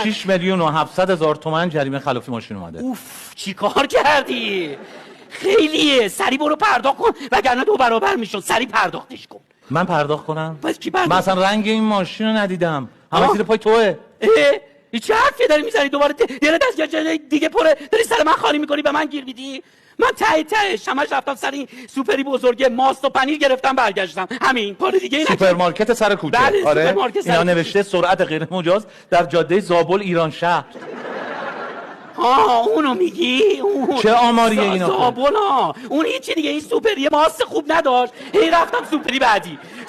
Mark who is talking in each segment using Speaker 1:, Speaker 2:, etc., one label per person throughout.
Speaker 1: 6,700,000 تومان جریمه خلاف ماشین اومده.
Speaker 2: اوف چی کار کردی؟ خیلیه. سری برو پرداخت کن وگرنه 2 برابر میشد. سری پرداختش کن.
Speaker 1: من پرداخت کنم؟
Speaker 2: پس کی پرداخت؟
Speaker 1: من اصلا رنگ این ماشین رو ندیدم. همه زیر پای توه.
Speaker 2: این چه حرفی داری میزنی؟ دوباره دلت از جای دیگه پره، داری سر من خالی میکنی به من گیر میدی؟ من تهش همش رفتم سر این سوپری بزرگه ماست و پنیر گرفتم برگشتم. همین کار دیگه این.
Speaker 1: سوپرمارکت سر کوچه.
Speaker 2: بله
Speaker 1: آره.
Speaker 2: سوپرمارکت سر
Speaker 1: اینا نوشته سرعت غیر مجاز در جاده زابل ایران شهر.
Speaker 2: اونو میگی؟
Speaker 1: چه آماریه اینا؟
Speaker 2: زابل اون هیچی دیگه. این سوپری ماست خوب نداشت. هی رفتم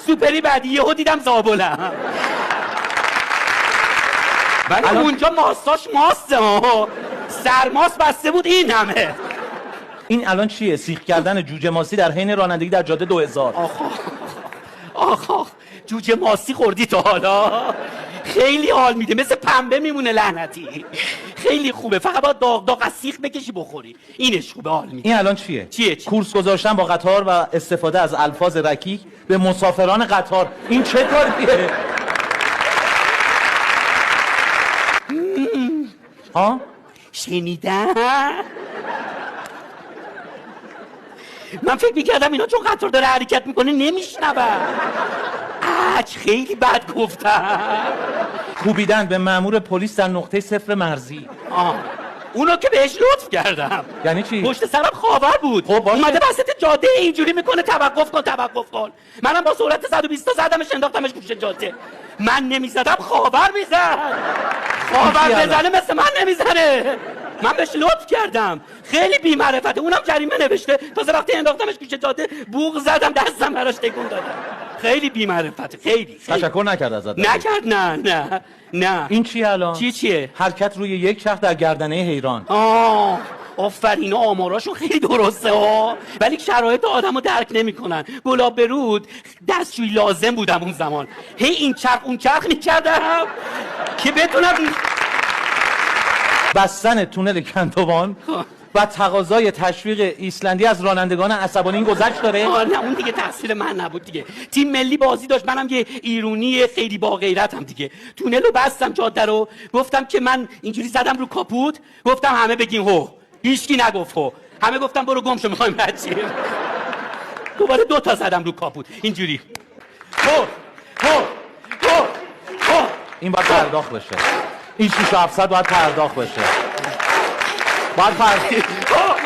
Speaker 2: سوپری بعدی یهو دیدم زابلم. ولی اونجا ماستاش ماسته سرماست بسته بود این همه.
Speaker 1: این الان چیه؟ سیخ کردن جوجه ماسی در حین رانندگی در جاده 2000.
Speaker 2: آخ جوجه ماسی خوردی تا حالا؟ خیلی حال میده، مثل پنبه میمونه لعنتی. خیلی خوبه، فقط باید داغ از سیخ بکشی بخوری. اینش خوبه، حال میده.
Speaker 1: این الان چیه؟
Speaker 2: چیه؟
Speaker 1: کورس گذاشتن با قطار و استفاده از الفاظ رکیک به مسافران قطار. این چه کاریه؟ ها؟
Speaker 2: شنیدن؟ من فکر میکردم اینا چون قطار داره حرکت میکنه نمیشنون. خیلی بد گفتم.
Speaker 1: کوبیدن به مأمور پلیس در نقطه 0 مرزی.
Speaker 2: اونو که بهش لطف کردم.
Speaker 1: یعنی چی؟
Speaker 2: پشت سرم خاور بود.
Speaker 1: خب باشه.
Speaker 2: اومده وسط جاده اینجوری میکنه توقف کن. منم با سرعت 120 تا زدمش انداختمش گوشه جاده. من نمیزدم خاور میزد. خاور بزنه مثل من نمیزنه. من بهش لطف کردم. خیلی بی‌معرفته. اونم جریمه نوشته. تازه وقتی انداختمش گوشه جاده بوق زدم دستم براش تکون دادم. خیلی بی‌معرفته. خیلی.
Speaker 1: تشکر نکرد ازت.
Speaker 2: نکرد. نه.
Speaker 1: این چیه الان؟
Speaker 2: چیه؟
Speaker 1: حرکت روی یک چرخ در گردنه حیران.
Speaker 2: آفرین، آماراشون خیلی درسته ولی شرایط آدمو درک نمیکنن. گلاب برود دستشویی لازم بودم اون زمان. هی این چرخ اون چرخ میکردم که بتونم
Speaker 1: بستن تونل کندوان و تقاضای تشویق ایسلندی از رانندگان عصبانی این گذشت داره؟
Speaker 2: نه اون دیگه تقصیر من نبود دیگه. تیم ملی بازی داشت، منم یه ایرونی خیلی با غیرتم دیگه. تونل رو بستم جاده رو، گفتم که من اینجوری زدم رو کاپوت، گفتم همه بگین هو. هیچکی نگفت هو. همه گفتم برو گم شو میخوایم بچیم. دوباره 2 تا زدم رو کاپوت اینجوری. هو.
Speaker 1: این باید پرداخت بشه. این 6,700 باید پرداخت بشه. باید پرداخت